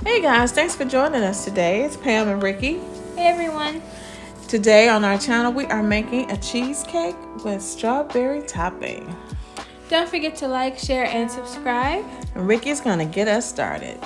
Hey guys, thanks for joining us today. It's Pam and Ricki. Hey everyone. Today on our channel we are making a cheesecake with strawberry topping. Don't forget to like, share, and subscribe. And Ricki's gonna get us started.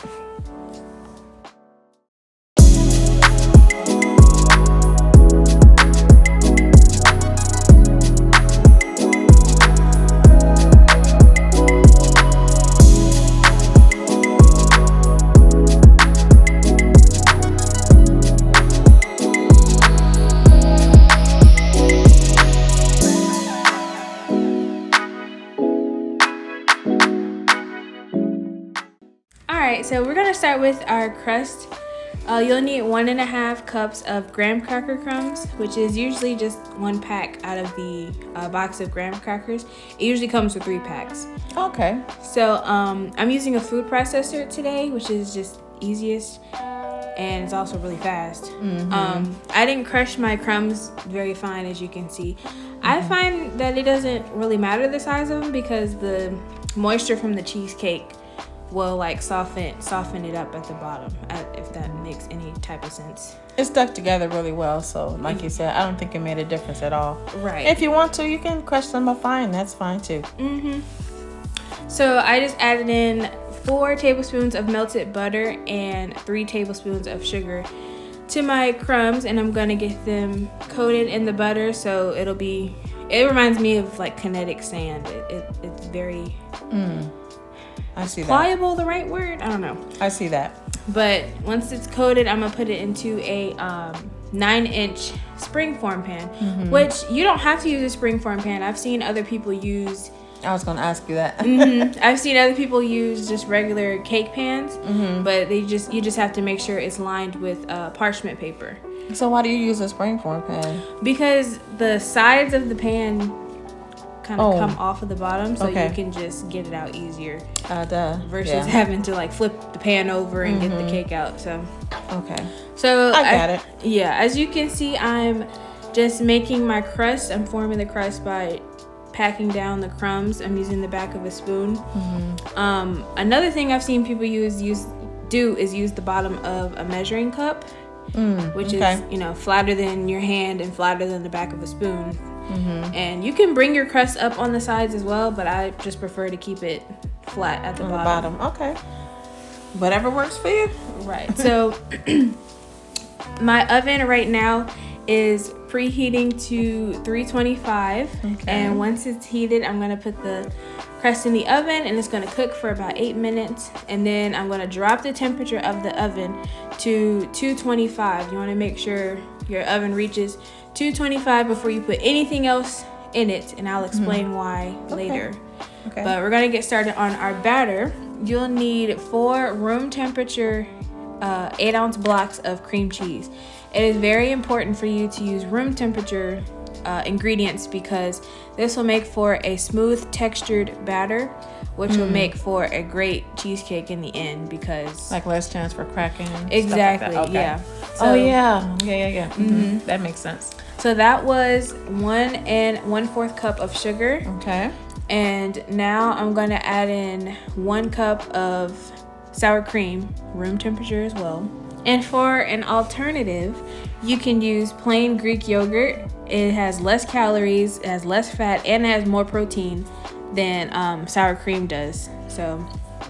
Alright, so we're going to start with our crust. You'll need 1.5 cups of graham cracker crumbs, which is usually just 1 pack out of the box of graham crackers. It usually comes with 3 packs. Okay. So I'm using a food processor today, which is just easiest, and it's also really fast. I didn't crush my crumbs very fine, as you can see. I find that it doesn't really matter the size of them because the moisture from the cheesecake will like soften it up at the bottom, if that makes any type of sense. It's stuck together really well, so like you said, I don't think it made a difference at all. Right. If you want to, you can crush them up fine. That's fine too. So I just added in 4 tablespoons of melted butter and 3 tablespoons of sugar to my crumbs, and I'm gonna get them coated in the butter so it reminds me of like kinetic sand. It's very I see that. pliable, the right word? I don't know. I see that. But once it's coated, I'm gonna put it into a 9-inch springform pan, which you don't have to use a springform pan. I've seen other people use. I was gonna ask you that. I've seen other people use just regular cake pans, but you just have to make sure it's lined with parchment paper. So why do you use a springform pan? Because the sides of the pan kind of come off of the bottom, so you can just get it out easier versus having to like flip the pan over and get the cake out. So I got it. Yeah, as you can see, I'm just making my crust. I'm forming the crust by packing down the crumbs. I'm using the back of a spoon. Another thing I've seen people use is use the bottom of a measuring cup, which is flatter than your hand and flatter than the back of a spoon. And you can bring your crust up on the sides as well, but I just prefer to keep it flat at the bottom. Okay. Whatever works for you. Right. So my oven right now is preheating to 325. And once it's heated, I'm going to put the crust in the oven, and it's going to cook for about 8 minutes. And then I'm going to drop the temperature of the oven to 225. You want to make sure your oven reaches 225 before you put anything else in it, and I'll explain why later. But we're going to get started on our batter. You'll need 4 room temperature 8-ounce blocks of cream cheese. It is very important for you to use room temperature ingredients because this will make for a smooth textured batter, which will make for a great cheesecake in the end, because like less chance for cracking and exactly stuff like that. Yeah. That makes sense. So that was 1 1/4 cup of sugar. And now I'm going to add in 1 cup of sour cream, room temperature as well. And for an alternative, you can use plain Greek yogurt. It has less calories, it has less fat, and it has more protein than sour cream does. So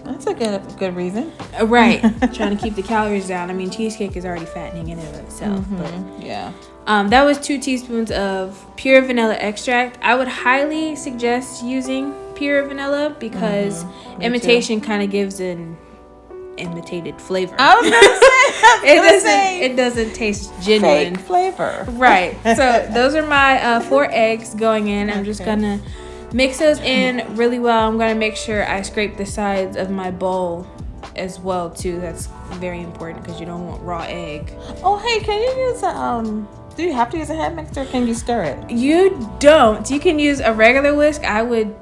that's a good reason. Right. Trying to keep the calories down. I mean, cheesecake is already fattening in and of itself. But that was 2 teaspoons of pure vanilla extract. I would highly suggest using pure vanilla because imitation kind of gives an imitated flavor. I was gonna say it doesn't taste genuine. Fake flavor. Right. So those are my 4 eggs going in. I'm just gonna mix those in really well. I'm gonna make sure I scrape the sides of my bowl as well too. That's very important because you don't want raw egg. Oh hey, can you use do you have to use a hand mixer, or can you stir it? You don't. You can use a regular whisk. I would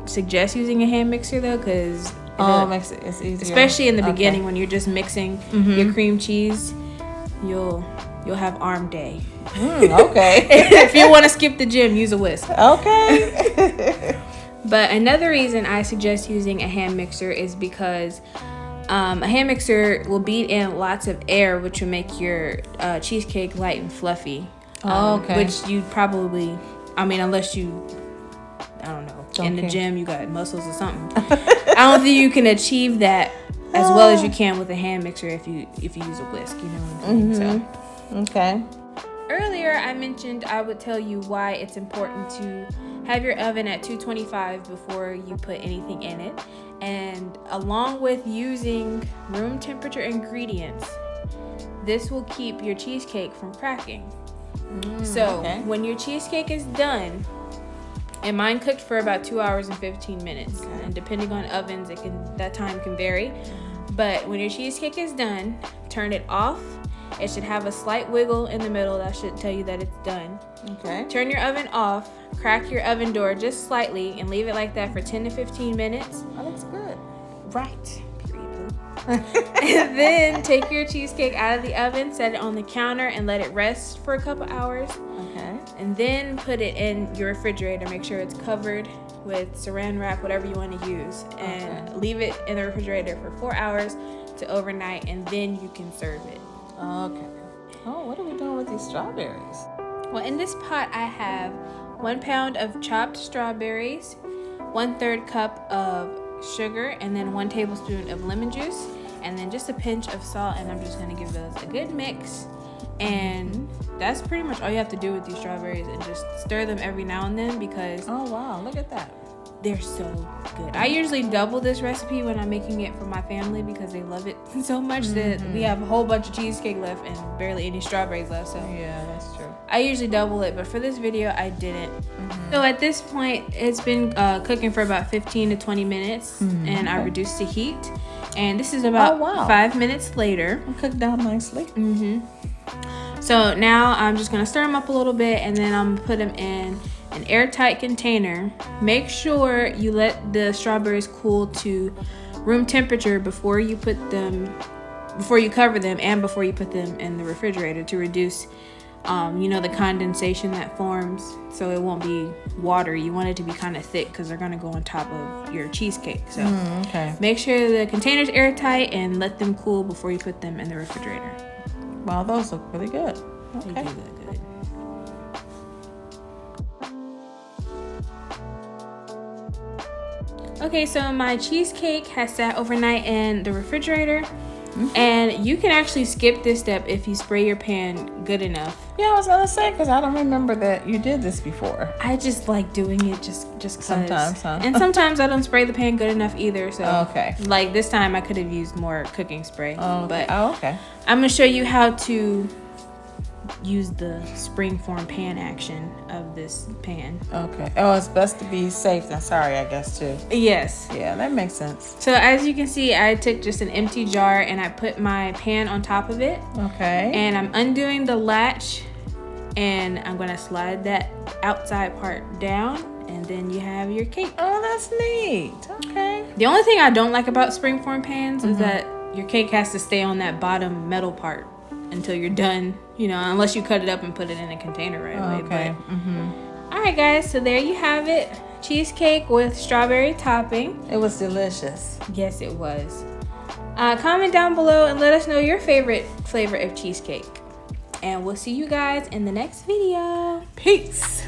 suggest using a hand mixer though, because makes it easier. Especially in the beginning when you're just mixing your cream cheese, you'll have arm day. Okay. If you want to skip the gym, use a whisk. Okay. But another reason I suggest using a hand mixer is because a hand mixer will beat in lots of air, which will make your cheesecake light and fluffy. Which you probably, unless you, I don't know, in the gym you got muscles or something. I don't think you can achieve that as well as you can with a hand mixer if you use a whisk. You know what I'm saying? So, okay. Earlier I mentioned I would tell you why it's important to have your oven at 225 before you put anything in it, and along with using room temperature ingredients, this will keep your cheesecake from cracking. When your cheesecake is done, and mine cooked for about 2 hours and 15 minutes, and depending on ovens, that time can vary. But when your cheesecake is done, turn it off. It should have a slight wiggle in the middle. That should tell you that it's done. Okay. Turn your oven off. Crack your oven door just slightly and leave it like that for 10 to 15 minutes. That looks good. Right. And then take your cheesecake out of the oven, set it on the counter, and let it rest for a couple hours. Okay. And then put it in your refrigerator. Make sure it's covered with saran wrap, whatever you want to use, and leave it in the refrigerator for 4 hours to overnight, and then you can serve it. Okay. Oh, what are we doing with these strawberries? Well, in this pot I have 1 pound of chopped strawberries, 1/3 cup of sugar, and then 1 tablespoon of lemon juice, and then just a pinch of salt, and I'm just going to give those a good mix. And that's pretty much all you have to do with these strawberries, and just stir them every now and then, because oh wow, look at that, they're so good. I usually double this recipe when I'm making it for my family because they love it so much that we have a whole bunch of cheesecake left and barely any strawberries left. So yeah, that's true. I usually double it, but for this video I didn't. So at this point it's been cooking for about 15 to 20 minutes, and I reduced the heat, and this is about 5 minutes later. It cooked down nicely. So now I'm just gonna stir them up a little bit, and then I'm gonna put them in an airtight container. Make sure you let the strawberries cool to room temperature before you cover them, and before you put them in the refrigerator, to reduce the condensation that forms, so it won't be watery. You want it to be kind of thick because they're gonna go on top of your cheesecake. So make sure the container's airtight and let them cool before you put them in the refrigerator. Wow, those look really good. They do look good. Okay, so my cheesecake has sat overnight in the refrigerator, and you can actually skip this step if you spray your pan good enough. Yeah, I was gonna say, because I don't remember that you did this before. I just like doing it just cause. Sometimes, huh? And sometimes I don't spray the pan good enough either. So like this time I could have used more cooking spray. But I'm gonna show you how to use the springform pan action of this pan. Okay. Oh, it's best to be safe than sorry, I guess, too. Yes. Yeah, that makes sense. So as you can see, I took just an empty jar and I put my pan on top of it. Okay. And I'm undoing the latch, and I'm gonna slide that outside part down, and then you have your cake. Oh, that's neat. Okay. The only thing I don't like about springform pans is that your cake has to stay on that bottom metal part until you're done, unless you cut it up and put it in a container right away. Okay. All right, guys, so there you have it. Cheesecake with strawberry topping. It was delicious. Yes, it was. Comment down below and let us know your favorite flavor of cheesecake. And we'll see you guys in the next video. Peace.